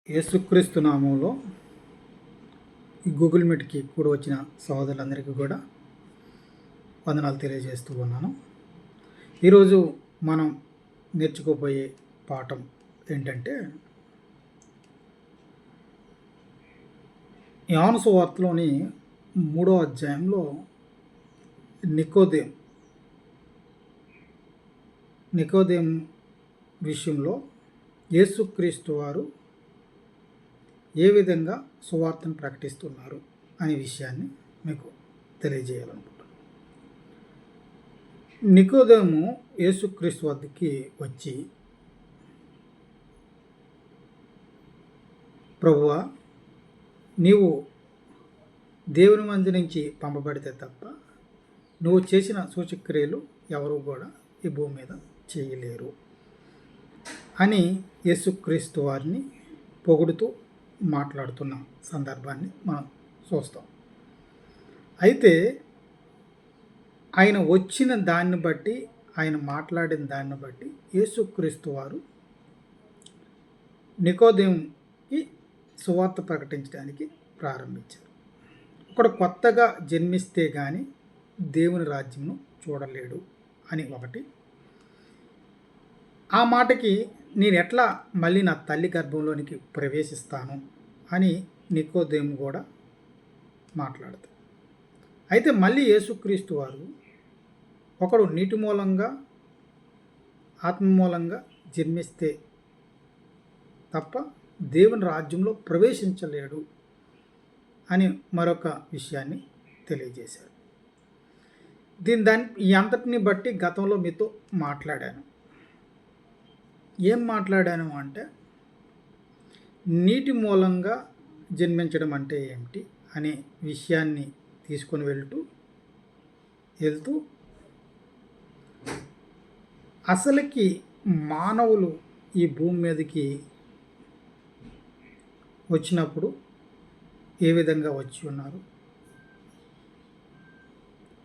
యేసుక్రీస్తు నామంలో ఈ గూగుల్ మీట్కి కూడా వచ్చిన సహోదరులందరికీ కూడా వందనాలు తెలియజేస్తూ ఉన్నాను. ఈరోజు మనం నేర్చుకోబోయే పాఠం ఏంటంటే, యోహాను సువార్తలోని 3వ అధ్యాయంలో నికోదేం విషయంలో యేసుక్రీస్తు వారు ఏ విధంగా సువార్తను ప్రకటిస్తున్నారు అనే విషయాన్ని మీకు తెలియజేయాలనుకుంటున్నాను. నికోదేము యేసుక్రీస్తు వద్దకి వచ్చి, ప్రభువా, నీవు దేవుని మంది నుంచి పంపబడితే తప్ప నువ్వు చేసిన సూచక్రియలు ఎవరు కూడా ఈ భూమి మీద చేయలేరు అని యేసుక్రీస్తు వారిని పొగుడుతూ మాట్లాడుతున్న సందర్భాన్ని మనం చూస్తాం. అయితే ఆయన వచ్చిన దాన్ని బట్టి, ఆయన మాట్లాడిన దాన్ని బట్టి యేసుక్రీస్తు వారు నికోదేముకి సువార్త ప్రకటించడానికి ప్రారంభించారు. ఒకడు కొత్తగా జన్మిస్తే కానీ దేవుని రాజ్యంను చూడలేడు అని ఒకటి. ఆ మాటకి నేను ఎట్లా మళ్ళీ నా తల్లి గర్భంలోనికి ప్రవేశిస్తాను అని నికోదేము కూడా మాట్లాడతాడు. అయితే మళ్ళీ యేసుక్రీస్తు వారు ఒకడు నీటి మూలంగా, ఆత్మ మూలంగా జన్మిస్తే తప్ప దేవుని రాజ్యంలో ప్రవేశించలేడు అని మరొక విషయాన్ని తెలియజేశారు. ఈ అంతటిని బట్టి గతంలో మీతో మాట్లాడాను. ఏం మాట్లాడాను అంటే, నీటి మూలంగా జన్మించడం అంటే ఏమిటి అనే విషయాన్ని తీసుకొని వెళ్తూ అసలుకి మానవులు ఈ భూమి మీదకి వచ్చినప్పుడు ఏ విధంగా వచ్చి ఉన్నారు,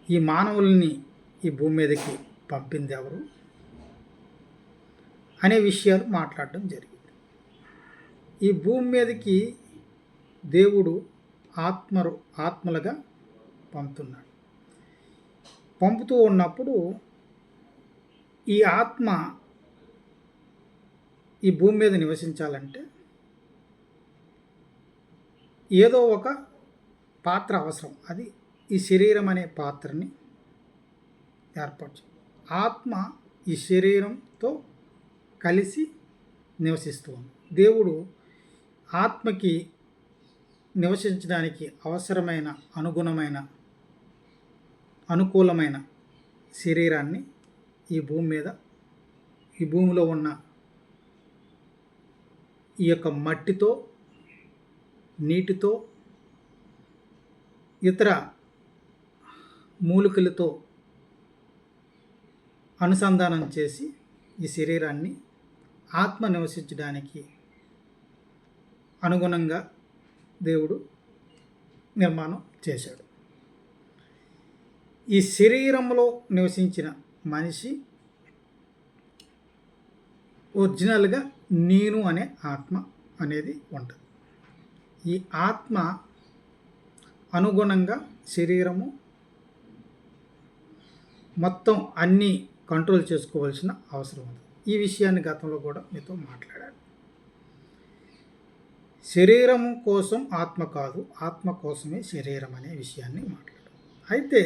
ఈ మానవుల్ని ఈ భూమి మీదకి పంపింది ఎవరు అనే విషయాలు మాట్లాడడం జరిగింది. ఈ భూమి మీదకి దేవుడు ఆత్మలుగా పంపుతున్నాడు. పంపుతూ ఉన్నప్పుడు ఈ ఆత్మ ఈ భూమి మీద నివసించాలంటే ఏదో ఒక పాత్ర అవసరం. అది ఈ శరీరం అనే పాత్రని ఏర్పరచు. ఆత్మ ఈ శరీరంతో కలిసి నివసిస్తూ ఉంది. దేవుడు ఆత్మకి నివసించడానికి అవసరమైన అనుకూలమైన శరీరాన్ని ఈ భూమిలో ఉన్న ఈ యొక్క మట్టితో, నీటితో, ఇతర మూలికలతో అనుసంధానం చేసి ఈ శరీరాన్ని ఆత్మ నివసించడానికి అనుగుణంగా దేవుడు నిర్మాణం చేశాడు. ఈ శరీరంలో నివసించిన మనిషి ఒరిజినల్గా నేను అనే ఆత్మ అనేది ఉంటుంది. ఈ ఆత్మ అనుగుణంగా శరీరము మొత్తం అన్నీ కంట్రోల్ చేసుకోవాల్సిన అవసరం ఉంది. ఈ విషయాన్ని గతంలో కూడా మీతో మాట్లాడాను. శరీరం కోసం ఆత్మ కాదు, ఆత్మ కోసమే శరీరం అనే విషయాన్ని మాట్లాడాను. అయితే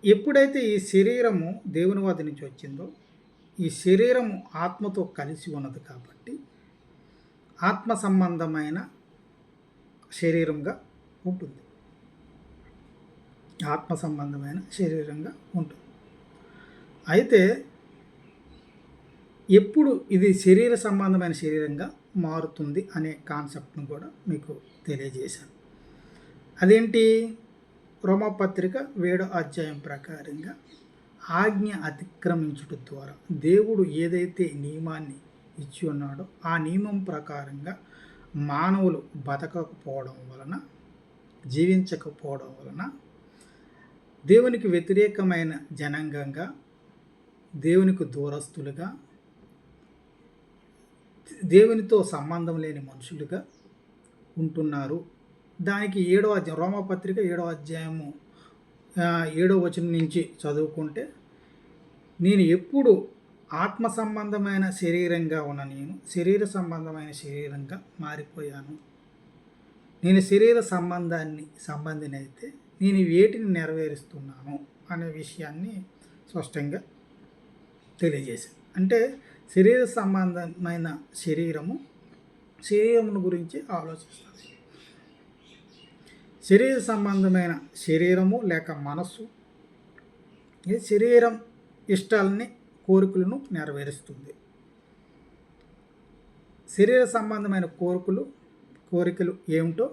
ఎప్పుడైతే ఈ శరీరము దేవుని వద్ద నుంచి వచ్చిందో, ఈ శరీరము ఆత్మతో కలిసి ఉన్నది కాబట్టి ఆత్మ సంబంధమైన శరీరంగా ఉంటుంది. ఆత్మ సంబంధమైన శరీరంగా ఉంటుంది. అయితే ఎప్పుడు ఇది శరీర సంబంధమైన శరీరంగా మారుతుంది అనే కాన్సెప్ట్ను కూడా మీకు తెలియజేశాను. అదేంటి? రోమపత్రిక 7వ అధ్యాయం ప్రకారంగా ఆజ్ఞ అతిక్రమించుట ద్వారా దేవుడు ఏదైతే నియమాన్ని ఇచ్చి ఉన్నాడో ఆ నియమం ప్రకారంగా మానవులు బతకకపోవడం వలన, జీవించకపోవడం వలన దేవునికి వ్యతిరేకమైన జనాంగంగా, దేవునికి దూరస్తులుగా, దేవునితో సంబంధం లేని మనుషులుగా ఉంటున్నారు. దానికి 7వ అధ్యాయం రోమాపత్రిక 7వ అధ్యాయము 7వ వచనం నుంచి చదువుకుంటే, నేను ఎప్పుడు ఆత్మ సంబంధమైన శరీరంగా ఉన్న నేను శరీర సంబంధమైన శరీరంగా మారిపోయాను. నేను శరీర సంబంధినైతే నేను వేటిని నెరవేరుస్తున్నాను అనే విషయాన్ని స్పష్టంగా తెలియజేశాను. అంటే శరీర సంబంధమైన శరీరమును గురించి ఆలోచిస్తుంది. శరీర సంబంధమైన శరీరము లేక మనస్సు ఈ శరీరం ఇష్టాలని కోరికలను నెరవేరుస్తుంది. శరీర సంబంధమైన కోరికలు ఏమిటో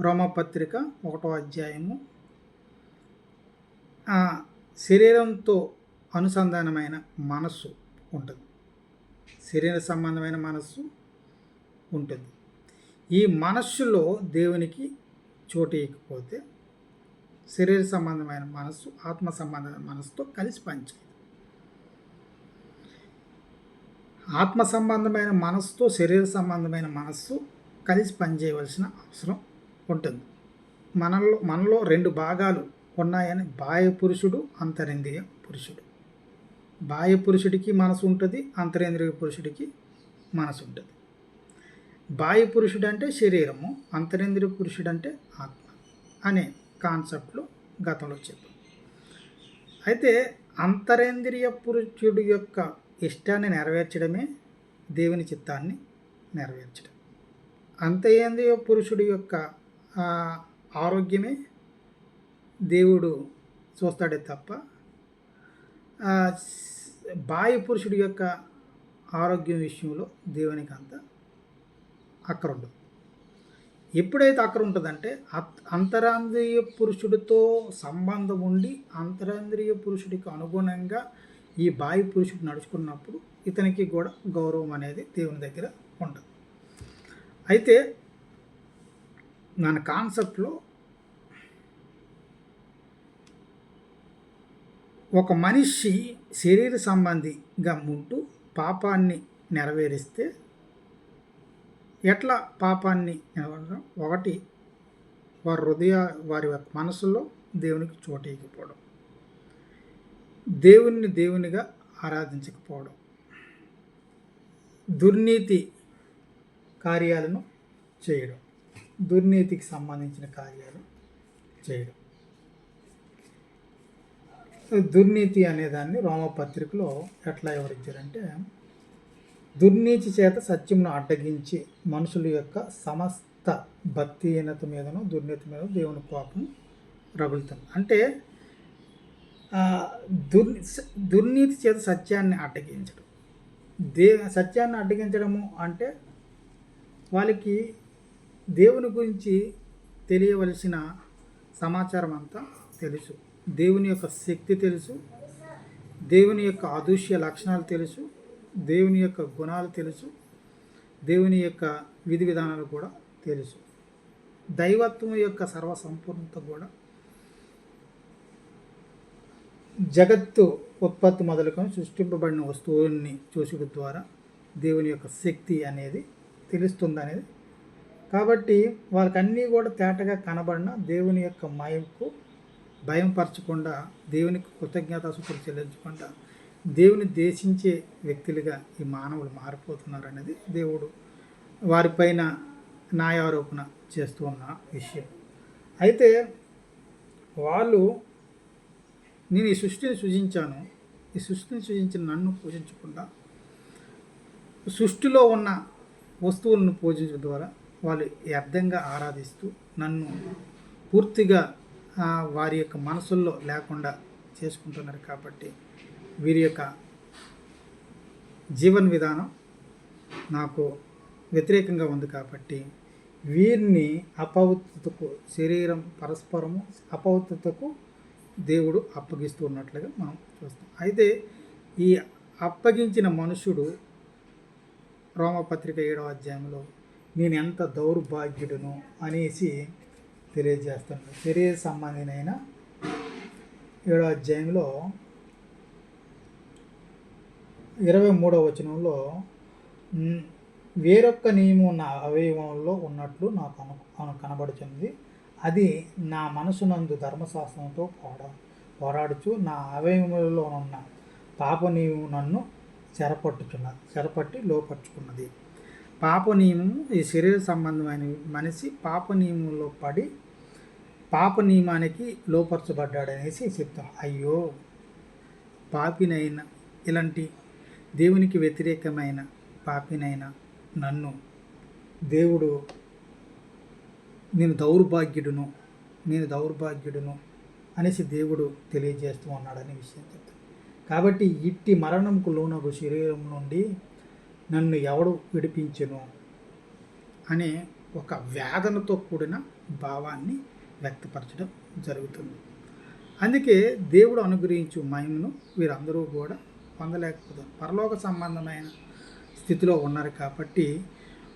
రోమపత్రిక 1వ అధ్యాయము శరీరంతో అనుసంధానమైన మనస్సు ఉంటుంది. శరీర సంబంధమైన మనస్సు ఉంటుంది. ఈ మనస్సులో దేవునికి చోటు ఇవ్వకపోతే శరీర సంబంధమైన మనస్సు ఆత్మ సంబంధమైన మనస్సుతో కలిసి పనిచేయదు. ఆత్మ సంబంధమైన మనస్సుతో శరీర సంబంధమైన మనస్సు కలిసి పనిచేయవలసిన అవసరం ఉంటుంది. మనలో 2 భాగాలు ఉన్నాయని బాహ్య పురుషుడు, అంతరింద్రియ పురుషుడు. బాహ్య పురుషుడికి మనసు ఉంటుంది, అంతరేంద్రియ పురుషుడికి మనసు ఉంటుంది. బాహ్య పురుషుడు అంటే శరీరము, అంతరేంద్రియ పురుషుడు అంటే ఆత్మ అనే కాన్సెప్ట్లు గతంలో చెప్పాం. అయితే అంతరేంద్రియ పురుషుడు యొక్క ఇష్టాన్ని నెరవేర్చడమే దేవుని చిత్తాన్ని నెరవేర్చడం. అంతరేంద్రియ పురుషుడి యొక్క ఆరోగ్యమే దేవుడు చూస్తాడే తప్ప బాహ్య పురుషుడి యొక్క ఆరోగ్యం విషయంలో దేవునికి అంత అక్కర ఉండదు. ఎప్పుడైతే అక్కర ఉంటుందంటే అంతరేంద్రియ పురుషుడితో సంబంధం ఉండి అంతరేంద్రియ పురుషుడికి అనుగుణంగా ఈ బాహ్య పురుషుడు నడుచుకున్నప్పుడు ఇతనికి కూడా గౌరవం అనేది దేవుని దగ్గర ఉండదు. అయితే మన కాన్సెప్ట్లో ఒక మనిషి శరీర సంబంధిగా ఉంటూ పాపాన్ని నెరవేరిస్తే ఎట్లా పాపాన్ని నెరవేరడం? ఒకటి, వారి మనసులో దేవునికి చోటు ఇవ్వకపోవడం, దేవునిగా ఆరాధించకపోవడం, దుర్నీతి కార్యాలను చేయడం, దుర్నీతికి సంబంధించిన కార్యాలు చేయడం. దుర్నీతి అనేదాన్ని రోమపత్రికలో ఎట్లా వివరించారంటే, దుర్నీతి చేత సత్యమును అడ్డగించి మనుషుల యొక్క సమస్త భక్తిహీనత మీదను దుర్నీతి మీద దేవుని కోపం రగులుతుంది. అంటే దుర్నీతి చేత సత్యాన్ని అడ్డగించడం. సత్యాన్ని అడ్డగించడము అంటే వాళ్ళకి దేవుని గురించి తెలియవలసిన సమాచారం అంతా తెలుసు, దేవుని యొక్క శక్తి తెలుసు, దేవుని యొక్క అదృశ్య లక్షణాలు తెలుసు, దేవుని యొక్క గుణాలు తెలుసు, దేవుని యొక్క విధి విధానాలు కూడా తెలుసు, దైవత్వం యొక్క సర్వసంపూర్ణత కూడా, జగత్తు ఉత్పత్తి మొదలుకొని సృష్టింపబడిన వస్తువుల్ని చూసుడు ద్వారా దేవుని యొక్క శక్తి అనేది తెలుస్తుందనేది. కాబట్టి వాళ్ళకన్నీ కూడా తేటగా కనబడిన దేవుని యొక్క మహిమకు భయంపరచకుండా, దేవునికి కృతజ్ఞతాస్తుతులు చెల్లించకుండా దేవుని దేశించే వ్యక్తులుగా ఈ మానవులు మారిపోతున్నారనేది దేవుడు వారిపైన న్యాయారోపణ చేస్తూ ఉన్న విషయం. అయితే వాళ్ళు, నేను ఈ సృష్టిని సృజించాను, ఈ సృష్టిని సృజించిన నన్ను పూజించకుండా సృష్టిలో ఉన్న వస్తువులను పూజించడం ద్వారా వాళ్ళు వ్యర్థంగా ఆరాధిస్తూ నన్ను పూర్తిగా వారి యొక్క మనసుల్లో లేకుండా చేసుకుంటున్నారు. కాబట్టి వీరి యొక్క జీవన విధానం నాకు వ్యతిరేకంగా ఉంది. కాబట్టి వీరిని అపవిత్రతకు, శరీరం పరస్పరము అపవిత్రతకు దేవుడు అప్పగిస్తూ ఉన్నట్లుగా మనం చూస్తాం. అయితే ఈ అప్పగించిన మనుషుడు రోమపత్రిక 7వ అధ్యాయంలో నేను ఎంత దౌర్భాగ్యుడును అనేసి తెలియజేస్తున్నాడు. శరీర సంబంధినైన 7వ అధ్యాయంలో 23వ వచనంలో వేరొక్క నియమం నా అవయవంలో ఉన్నట్లు నాకు కనబడుచున్నది. అది నా మనసునందు ధర్మశాస్త్రంతో పోరాడుచు నా అవయవములలో ఉన్న పాప నియమం నన్ను చెరపట్టి లోపరుచుకున్నది. పాప నియమము ఈ శరీర సంబంధమైన మనిషి పాప నియమంలో పడి పాప నియమానికి లోపరచబడ్డాడనేసి చెప్తాం. అయ్యో పాపినైనా, ఇలాంటి దేవునికి వ్యతిరేకమైన పాపినైనా నన్ను దేవుడు నేను దౌర్భాగ్యుడును అనేసి దేవుడు తెలియజేస్తూ ఉన్నాడనే విషయం చెప్తాను. కాబట్టి ఇట్టి మరణంకు లోనగు శరీరం నుండి నన్ను ఎవడు విడిపించును అనే ఒక వేదనతో కూడిన భావాన్ని వ్యక్తపరచడం జరుగుతుంది. అందుకే దేవుడు అనుగ్రహించు మహిమను వీరందరూ కూడా పొందలేకపోతారు. పరలోక సంబంధమైన స్థితిలో ఉన్నారు కాబట్టి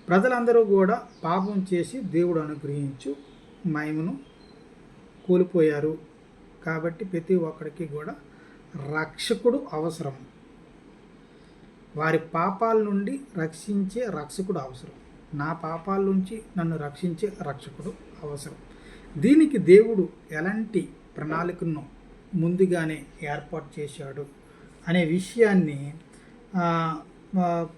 ప్రజలందరూ కూడా పాపం చేసి దేవుడు అనుగ్రహించు మహిమను కోల్పోయారు. కాబట్టి ప్రతి ఒక్కరికి కూడా రక్షకుడు అవసరం. వారి పాపాల నుండి రక్షించే రక్షకుడు అవసరం. నా పాపాల నుంచి నన్ను రక్షించే రక్షకుడు అవసరం. దీనికి దేవుడు ఎలాంటి ప్రణాళికను ముందుగానే ఏర్పాటు చేశాడు అనే విషయాన్ని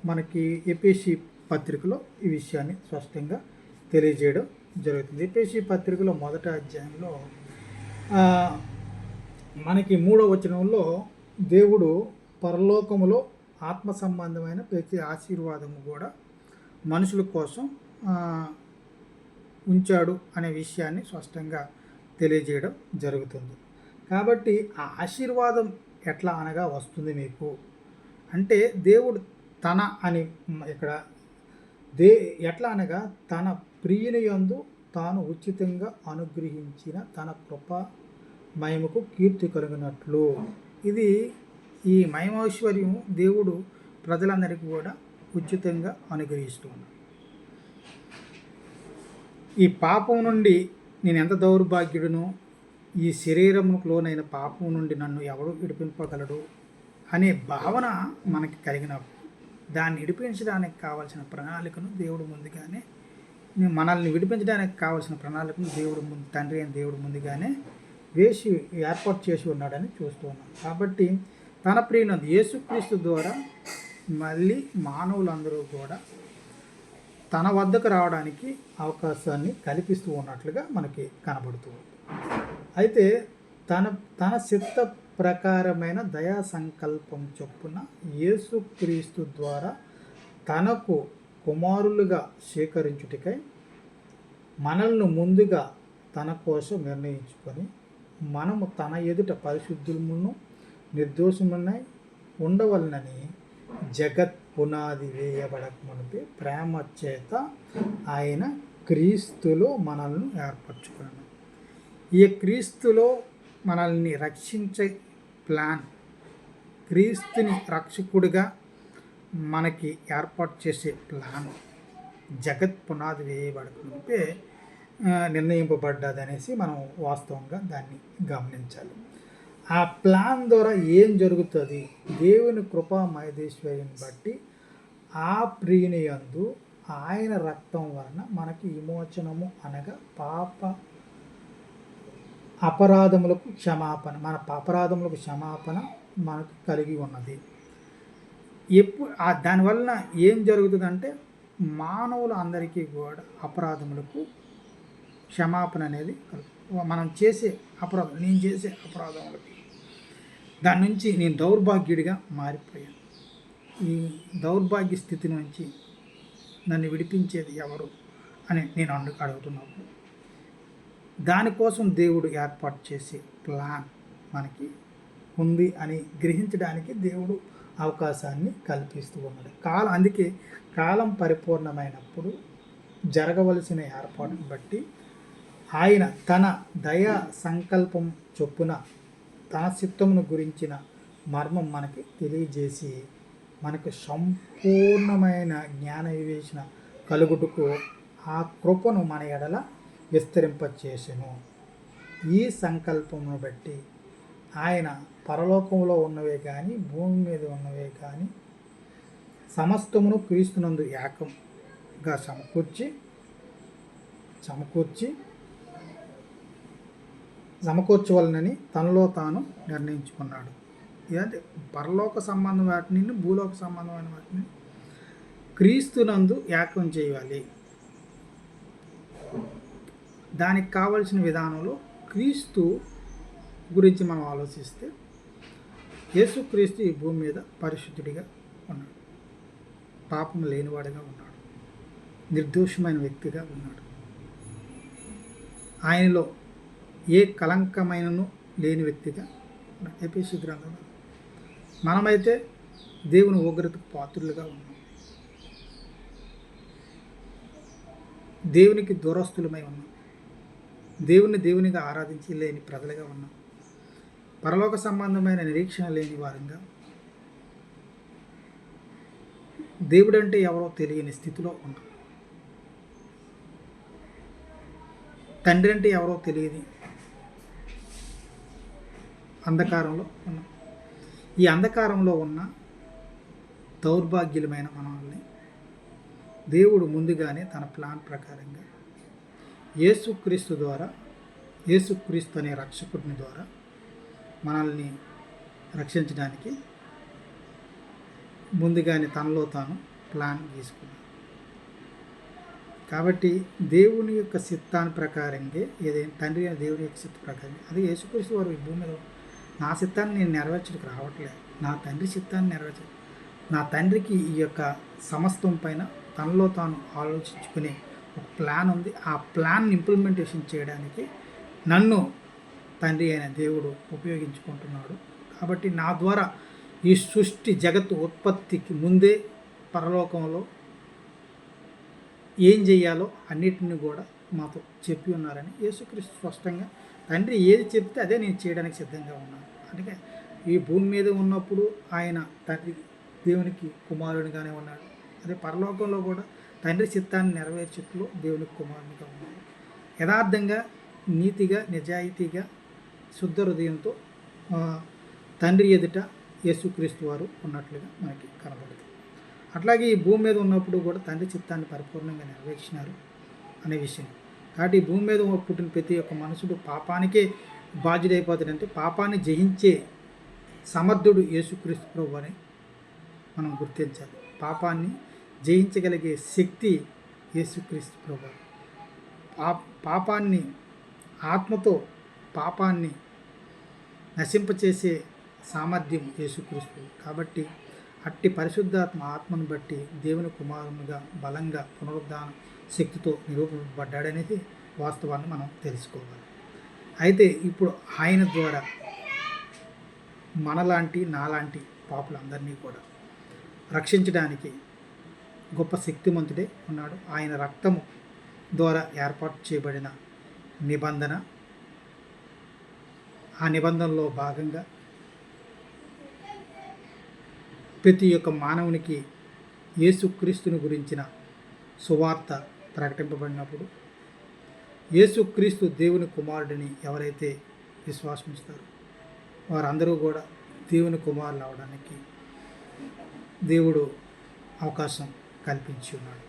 మనకి ఎఫెసీ పత్రికలో ఈ విషయాన్ని స్పష్టంగా తెలియజేయడం జరుగుతుంది. ఎఫెసీ పత్రికలో 1వ అధ్యాయంలో మనకి 3వ వచనంలో దేవుడు పరలోకములో ఆత్మ సంబంధమైన ప్రతి ఆశీర్వాదము కూడా మనుషుల కోసం ఉంచాడు అనే విషయాన్ని స్పష్టంగా తెలియజేయడం జరుగుతుంది. కాబట్టి ఆ ఆశీర్వాదం ఎట్లా అనగా వస్తుంది మీకు అంటే దేవుడు తన అని ఇక్కడ ఎట్లా అనగా తన ప్రియుని యందు తాను ఉచితంగా అనుగ్రహించిన తన కృప మహిమకు కీర్తి కలిగినట్లు. ఇది ఈ మహిమైశ్వర్యము దేవుడు ప్రజలందరికీ కూడా ఉచితంగా అనుగ్రహిస్తూ ఉన్నాడు. ఈ పాపం నుండి నేను ఎంత దౌర్భాగ్యుడును, ఈ శరీరంలోనైన పాపం నుండి నన్ను ఎవడు విడిపింపగలడు అనే భావన మనకి కలిగినప్పుడు దాన్ని విడిపించడానికి కావాల్సిన ప్రణాళికను దేవుడు ముందుగానే మనల్ని విడిపించడానికి కావాల్సిన ప్రణాళికను తండ్రి అయిన దేవుడు ముందుగానే ఏర్పాటు చేసి ఉన్నాడని చూస్తూ ఉన్నాం. కాబట్టి తన ప్రియునందు యేసుక్రీస్తు ద్వారా మళ్ళీ మానవులందరూ కూడా తన వద్దకు రావడానికి అవకాశాన్ని కల్పిస్తూ ఉన్నట్లుగా మనకి కనబడుతుంది. అయితే తన చిత్త ప్రకారమైన దయా సంకల్పం చొప్పున యేసుక్రీస్తు ద్వారా తనకు కుమారులుగా స్వీకరించుటకై మనల్ని ముందుగా తన కోసం నిర్ణయించుకొని మనము తన ఎదుట పరిశుద్ధులను నిర్దోషమునై ఉండవలనని జగత్ పునాది వేయబడక మునిపే ప్రేమ చేత ఆయన క్రీస్తులో మనల్ని ఏర్పరచుకున్నాడు. ఈ క్రీస్తులో మనల్ని రక్షించే ప్లాన్, క్రీస్తుని రక్షకుడిగా మనకి ఏర్పాటు చేసే ప్లాన్ జగత్ పునాది వేయబడక మునిపే నిర్ణయింపబడ్డదనేసి మనం వాస్తవంగా దాన్ని గమనించాలి. ఆ ప్లాన్ ద్వారా ఏం జరుగుతుంది? దేవుని కృపా మహేశ్వర్యం బట్టి ఆ ప్రియుని యందు ఆయన రక్తం వలన మనకి విమోచనము అనగా అపరాధములకు క్షమాపణ, మన అపరాధములకు క్షమాపణ మనకు కలిగి ఉన్నది. దానివలన ఏం జరుగుతుందంటే మానవులు అందరికీ కూడా అపరాధములకు క్షమాపణ అనేది మనం చేసే నేను చేసే అపరాధములకి దాని నుంచి నేను దౌర్భాగ్యుడిగా మారిపోయాను. ఈ దౌర్భాగ్య స్థితి నుంచి నన్ను విడిపించేది ఎవరు అని నేను అడుగుతున్నప్పుడు దానికోసం దేవుడు ఏర్పాటు చేసే ప్లాన్ మనకి ఉంది అని గ్రహించడానికి దేవుడు అవకాశాన్ని కల్పిస్తూ ఉన్నాడు. అందుకే కాలం పరిపూర్ణమైనప్పుడు జరగవలసిన ఏర్పాటును బట్టి ఆయన తన దయా సంకల్పం చొప్పున తన చిత్తమును గురించిన మర్మం మనకి తెలియజేసి మనకు సంపూర్ణమైన జ్ఞాన వివేచన కలుగుటకు ఆ కృపను మన ఎడల విస్తరింపచేసెను. ఈ సంకల్పమును బట్టి ఆయన పరలోకంలో ఉన్నవే కానీ భూమి మీద ఉన్నవే కానీ సమస్తమును క్రీస్తునందు సమకూర్చి సమకూర్చి సమకూర్చవలనని తనలో తాను నిర్ణయించుకున్నాడు. ఇదంటే పరలోక సంబంధం వాటిని భూలోక సంబంధమైన వాటిని క్రీస్తునందు ఏకం చేయాలి. దానికి కావలసిన విధానంలో క్రీస్తు గురించి మనం ఆలోచిస్తే యేసుక్రీస్తు ఈ భూమి మీద పరిశుద్ధుడిగా ఉన్నాడు, పాపం లేనివాడిగా ఉన్నాడు, నిర్దోషమైన వ్యక్తిగా ఉన్నాడు. ఆయనలో ఏ కలంకమైనను లేని వ్యక్తిగా ఉన్నాడు. ఎఫెసీ గ్రంథంలో మనమైతే దేవుని ఉగ్రతకు పాత్రులుగా ఉన్నాం, దేవునికి దూరస్తులమై ఉన్నాం, దేవునిగా ఆరాధించి లేని ప్రజలుగా ఉన్నాం, పరలోక సంబంధమైన నిరీక్షణ లేని వారంగా, దేవుడంటే ఎవరో తెలియని స్థితిలో ఉన్నాం, తండ్రి అంటే ఎవరో తెలియని అంధకారంలో ఉన్నాం. ఈ అంధకారంలో ఉన్న దౌర్భాగ్యులమైన మనల్ని దేవుడు ముందుగానే తన ప్లాన్ ప్రకారంగా యేసుక్రీస్తు అనే రక్షకుడిని ద్వారా మనల్ని రక్షించడానికి ముందుగానే తనలో తాను ప్లాన్ గీసుకున్నాడు. కాబట్టి దేవుని యొక్క చిత్తాన్ని ప్రకారంగా ఏదైనా తండ్రి అయిన దేవుని యొక్క చిత్త ప్రకారం అది యేసుక్రీస్తు వారు ఈ భూమి మీద నా చిత్తాన్ని నేను నెరవేర్చడానికి రావట్లేదు, నా తండ్రి చిత్తాన్ని నెరవేర్చదు. నా తండ్రికి ఈ యొక్క సమస్తం పైన తనలో తాను ఆలోచించుకునే ఒక ప్లాన్ ఉంది. ఆ ప్లాన్ ఇంప్లిమెంటేషన్ చేయడానికి నన్ను తండ్రి అయిన దేవుడు ఉపయోగించుకుంటున్నాడు. కాబట్టి నా ద్వారా ఈ సృష్టి జగత్తు ఉత్పత్తికి ముందే పరలోకంలో ఏం చేయాలో అన్నిటిని కూడా మాతో చెప్పి ఉన్నారని యేసుక్రీస్తు స్పష్టంగా తండ్రి ఏది చెప్తే అదే నేను చేయడానికి సిద్ధంగా ఉన్నాను. అందుకే ఈ భూమి మీద ఉన్నప్పుడు ఆయన తండ్రి దేవునికి కుమారునిగానే ఉన్నాడు. అదే పరలోకంలో కూడా తండ్రి చిత్తాన్ని నెరవేర్చుట్లో దేవునికి కుమారునిగా ఉన్నాడు. యథార్థంగా నీతిగా నిజాయితీగా శుద్ధ హృదయంతో తండ్రి ఎదుట యేసుక్రీస్తు వారు ఉన్నట్లుగా మనకి కనబడుతుంది. అట్లాగే ఈ భూమి మీద ఉన్నప్పుడు కూడా తండ్రి చిత్తాన్ని పరిపూర్ణంగా నెరవేర్చినారు అనే విషయం. కాబట్టి ఈ భూమి మీద పుట్టిన ప్రతి ఒక్క మనుషుడు పాపానికే బాధ్యుడైపోతాడంటే పాపాన్ని జయించే సమర్థుడు యేసుక్రీస్తు ప్రభు అని మనం గుర్తించాలి. పాపాన్ని జయించగలిగే శక్తి యేసుక్రీస్తు ప్రభు. పాపాన్ని ఆత్మతో పాపాన్ని నశింపచేసే సామర్థ్యం యేసుక్రీస్తు. కాబట్టి అట్టి పరిశుద్ధాత్మ ఆత్మను బట్టి దేవుని కుమారునిగా బలంగా పునరుద్ధాన శక్తితో నిరూపింపబడ్డాడనేది వాస్తవాన్ని మనం తెలుసుకోవాలి. అయితే ఇప్పుడు ఆయన ద్వారా మనలాంటి నాలాంటి పాపులందరినీ కూడా రక్షించడానికి గొప్ప శక్తిమంతుడే ఉన్నాడు. ఆయన రక్తము ద్వారా ఏర్పాటు చేయబడిన నిబంధన, ఆ నిబంధనలో భాగంగా ప్రతి ఒక్క మానవునికి యేసుక్రీస్తుని గురించిన సువార్త ప్రకటింపబడినప్పుడు యేసుక్రీస్తు దేవుని కుమారుడిని ఎవరైతే విశ్వాసమిస్తారో వారందరూ కూడా దేవుని కుమారులు అవడానికి దేవుడు అవకాశం కల్పించి ఉన్నాడు.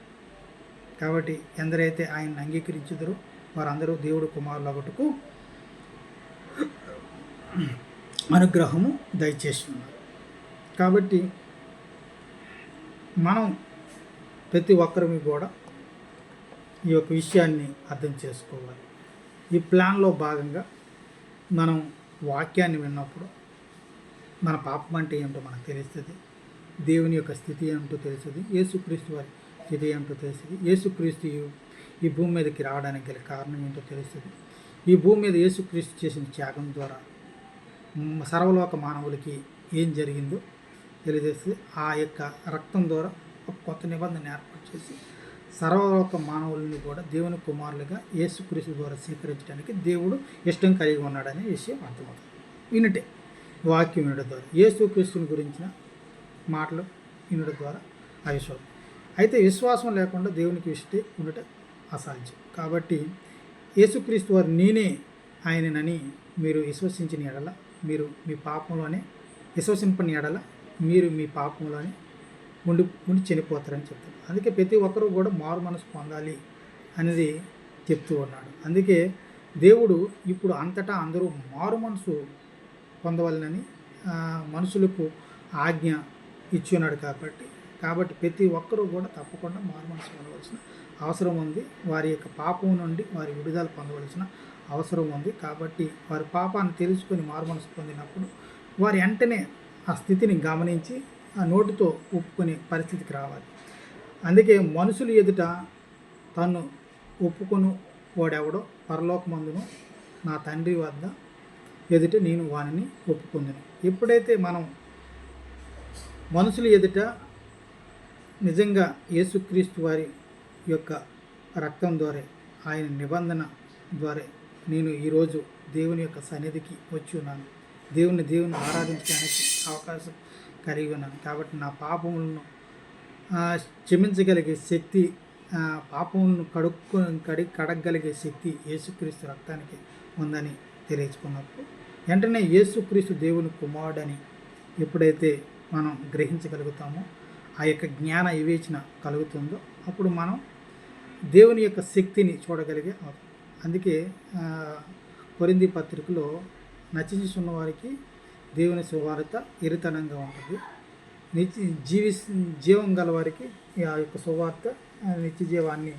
కాబట్టి ఎందరైతే ఆయన్ని అంగీకరించుదరో వారందరూ దేవుడు కుమారులు ఒకటుకు అనుగ్రహము దయచేసి ఉన్నారు. కాబట్టి మనం ప్రతి ఒక్కరిని కూడా ఈ యొక్క విషయాన్ని అర్థం చేసుకోవాలి. ఈ ప్లాన్లో భాగంగా మనం వాక్యాన్ని విన్నప్పుడు మన పాపం అంటే ఏమిటో మనకు తెలుస్తుంది, దేవుని యొక్క స్థితి ఏమిటో తెలుస్తుంది, యేసుక్రీస్తు వారి స్థితి ఏమిటో తెలుస్తుంది, యేసుక్రీస్తు ఈ భూమి మీదకి రావడానికి గల కారణం ఏంటో తెలుస్తుంది. ఈ భూమి మీద యేసుక్రీస్తు చేసిన త్యాగం ద్వారా సర్వలోక మానవులకి ఏం జరిగిందో తెలియజేసి ఆ యొక్క రక్తం ద్వారా ఒక కొత్త నిబంధన ఏర్పాటు చేసి సర్వలోక మానవులను కూడా దేవుని కుమారులుగా యేసుక్రీస్తు ద్వారా స్వీకరించడానికి దేవుడు ఇష్టం కలిగి ఉన్నాడనే విషయం అర్థమవుతుంది. వినటే వాక్యం వినడం ద్వారా యేసుక్రీస్తుని గురించిన మాటలు వినడం ద్వారా అవిశ్వాసం. అయితే విశ్వాసం లేకుండా దేవునికి ఇష్టే ఉండటం అసాధ్యం. కాబట్టి యేసుక్రీస్తు వారు నేనే ఆయననని మీరు విశ్వసించిన ఎడల మీరు మీ పాపంలోనే విశ్వసింపని ఎడల మీరు మీ పాపంలోనే ఉండి చనిపోతారని చెప్తారు. అందుకే ప్రతి ఒక్కరూ కూడా మారు మనసు పొందాలి అనేది చెప్తూ ఉన్నాడు. అందుకే దేవుడు ఇప్పుడు అంతటా అందరూ మారు మనసు పొందవాలని మనుషులకు ఆజ్ఞ ఇచ్చి ఉన్నాడు. కాబట్టి ప్రతి ఒక్కరూ కూడా తప్పకుండా మారు మనసు పొందవలసిన అవసరం ఉంది. వారి యొక్క పాపం నుండి వారి విడుదల పొందవలసిన అవసరం ఉంది. కాబట్టి వారి పాపాన్ని తెలుసుకొని మారు మనసు పొందినప్పుడు వారి వెంటనే ఆ స్థితిని గమనించి ఆ నోటితో ఒప్పుకునే పరిస్థితికి రావాలి. అందుకే మనుషులు ఎదుట తను ఒప్పుకొను వాడెవడో పరలోకమందును నా తండ్రి వద్ద ఎదుట నేను వానిని ఒప్పుకుందును. ఎప్పుడైతే మనం మనుషుల ఎదుట నిజంగా యేసుక్రీస్తు వారి యొక్క రక్తం ద్వారా, ఆయన నిబంధన ద్వారా నేను ఈరోజు దేవుని యొక్క సన్నిధికి వచ్చి ఉన్నాను, దేవుని ఆరాధించడానికి అవకాశం కలిగి ఉన్నాను. కాబట్టి నా పాపములను క్షమించగలిగే శక్తి, పాపములను కడగగలిగే శక్తి యేసుక్రీస్తు రక్తానికి ఉందని తెలియచుకున్నప్పుడు వెంటనే యేసుక్రీస్తు దేవుని కుమారుడని ఎప్పుడైతే మనం గ్రహించగలుగుతామో, ఆ యొక్క జ్ఞాన వివేచన కలుగుతుందో, అప్పుడు మనం దేవుని యొక్క శక్తిని చూడగలిగే. అందుకే కొరింథీ పత్రికలో నశించుచున్న వారికి దేవుని సువార్త ఎరితనంగా ఉంటుంది, జీవం గల వారికి ఆ యొక్క సువార్త నిత్య జీవాన్ని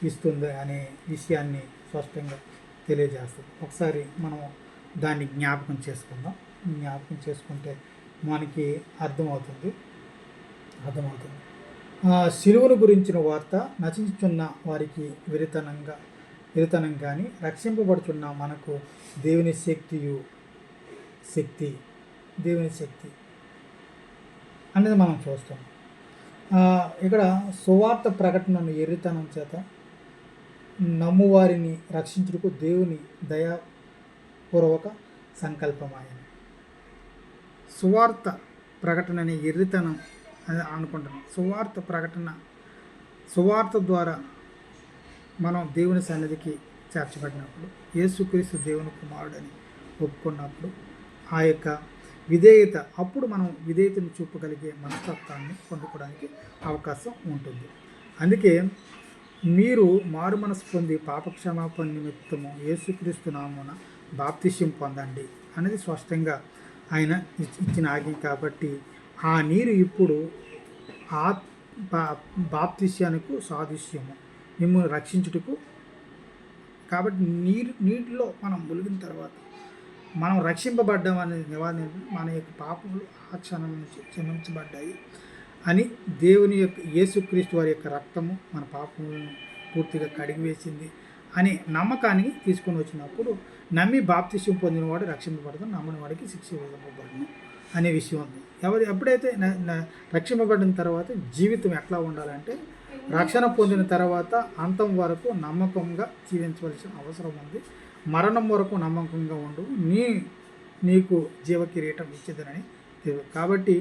ఇస్తుంది అనే విషయాన్ని స్పష్టంగా తెలియజేస్తుంది. ఒకసారి మనం దాన్ని జ్ఞాపకం చేసుకుందాం. జ్ఞాపకం చేసుకుంటే మనకి అర్థమవుతుంది. సిలువను గురించిన వార్త నశించుచున్న వారికి విరితనం కానీ రక్షింపబడుచున్న మనకు దేవుని శక్తి అనేది మనం చూస్తాం. ఇక్కడ సువార్త ప్రకటనను ఎర్రితనం చేత నమ్మువారిని రక్షించుటకు దేవుని దయాపూర్వక సంకల్పమాయన. సువార్త ప్రకటనని ఎర్రితనం అని అనుకుంటున్నాం. సువార్త ద్వారా మనం దేవుని సన్నిధికి చేర్చబడినప్పుడు, యేసుక్రీస్తు దేవుని కుమారుడని ఒప్పుకున్నప్పుడు ఆ యొక్క విధేయత, అప్పుడు మనం విధేయతను చూపగలిగే మనస్తత్వాన్ని పొందుకోవడానికి అవకాశం ఉంటుంది. అందుకే మీరు మారు మనసు పొంది పాపక్షమాపణ నిమిత్తము యేసుక్రీస్తు నామమున బాప్తిస్యం పొందండి అనేది స్పష్టంగా ఆయన ఇచ్చిన ఆజ్ఞ. కాబట్టి ఆ నీరు ఇప్పుడు బాప్తిస్యానికి సాదృశ్యము, మిమ్మల్ని రక్షించుటకు. కాబట్టి నీటిలో మనం ములిగిన తర్వాత మనం రక్షింపబడ్డాం అనేది నివారణ, మన యొక్క పాపములు ఆ క్షణం నుంచి క్షమించబడ్డాయి అని దేవుని యొక్క యేసుక్రీస్తు వారి యొక్క రక్తము మన పాపములను పూర్తిగా కడిగివేసింది అనే నమ్మకాన్ని తీసుకొని వచ్చినప్పుడు, నమ్మి బాప్తిస్యం పొందినవాడు రక్షింపబడతాడు, నమ్మని వాడికి శిక్ష విధింపబడును అనే విషయం ఉంది. ఎప్పుడైతే రక్షింపబడిన తర్వాత జీవితం ఎట్లా ఉండాలంటే, రక్షణ పొందిన తర్వాత అంతం వరకు నమ్మకంగా జీవించవలసిన అవసరం ఉంది. మరణం వరకు నమ్మకంగా ఉండు, నీకు జీవ కిరీటం ఇచ్చేదనని తెలియదు. కాబట్టి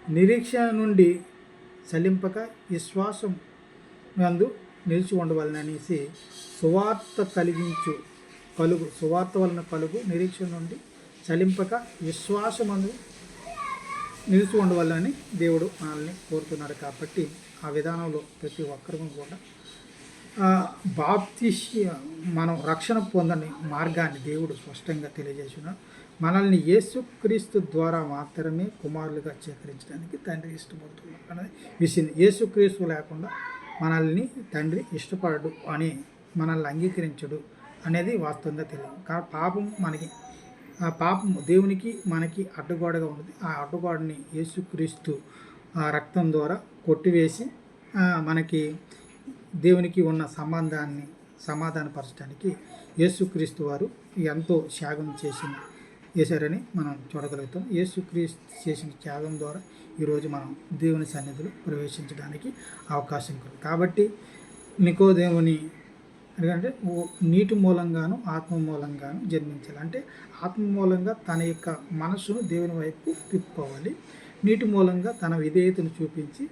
నిరీక్షణ నుండి చలింపక విశ్వాసం నందు నిలిచి ఉండవలననేసి సువార్త వలన కలుగు నిరీక్షణ నుండి చలింపక విశ్వాసమందు నిలిచి ఉండవాలని దేవుడు మనల్ని కోరుతున్నాడు. కాబట్టి ఆ విధానంలో ప్రతి ఒక్కరికి కూడా మనం రక్షణ పొందని మార్గాన్ని దేవుడు స్పష్టంగా తెలియజేస్తున్నాడు. మనల్ని యేసుక్రీస్తు ద్వారా మాత్రమే కుమారులుగా చేకరించడానికి తండ్రి ఇష్టపడుతున్నాడు అనేది విషయం. యేసుక్రీస్తు లేకుండా మనల్ని తండ్రి ఇష్టపడడు అని, మనల్ని అంగీకరించడు అనేది వాస్తవంగా తెలియదు. కాబట్టి పాపం దేవునికి మనకి అడ్డుగోడగా ఉంటుంది. ఆ అడ్డుగోడని యేసుక్రీస్తు రక్తం ద్వారా కొట్టివేసి మనకి దేవునికి ఉన్న సంబంధాన్ని సమాధానపరచడానికి యేసుక్రీస్తు వారు ఎంతో త్యాగం చేశారని మనం చూడగలుగుతాం. యేసుక్రీస్తు చేసిన త్యాగం ద్వారా ఈరోజు మనం దేవుని సన్నిధిలో ప్రవేశించడానికి అవకాశం కలుగుతుంది. కాబట్టి నికోదేముని ఎందుకంటే నీటి మూలంగాను ఆత్మ మూలంగాను జన్మించాలి. అంటే ఆత్మ మూలంగా తన యొక్క మనస్సును దేవుని వైపు తిప్పుకోవాలి, నీటి మూలంగా తన విధేయతను చూపించి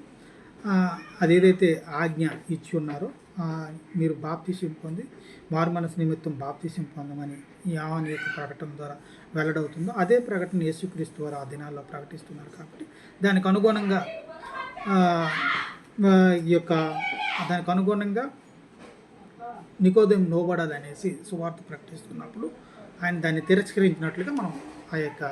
అదేదైతే ఆజ్ఞ ఇచ్చి ఉన్నారో, మీరు బాప్తిస్యం పొంది మారు మనసు నిమిత్తం బాప్తిస్యం పొందమని యోహాను యొక్క ప్రకటన ద్వారా వెల్లడవుతుందో, అదే ప్రకటన యేసుక్రీస్తు వారు ఆ దినాల్లో ప్రకటిస్తున్నారు. కాబట్టి దానికి అనుగుణంగా ఈ యొక్క దానికి అనుగుణంగా నికోదేము లోబడాలనేసి సువార్త ప్రకటిస్తున్నప్పుడు ఆయన దాన్ని తిరస్కరించినట్లుగా మనం ఆ యొక్క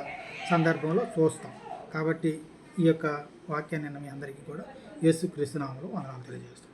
సందర్భంలో చూస్తాం. కాబట్టి ఈ యొక్క వాక్యాన్ని మీ అందరికీ కూడా యేసుక్రీస్తు నామములో వందనాలు తెలియజేస్తాం.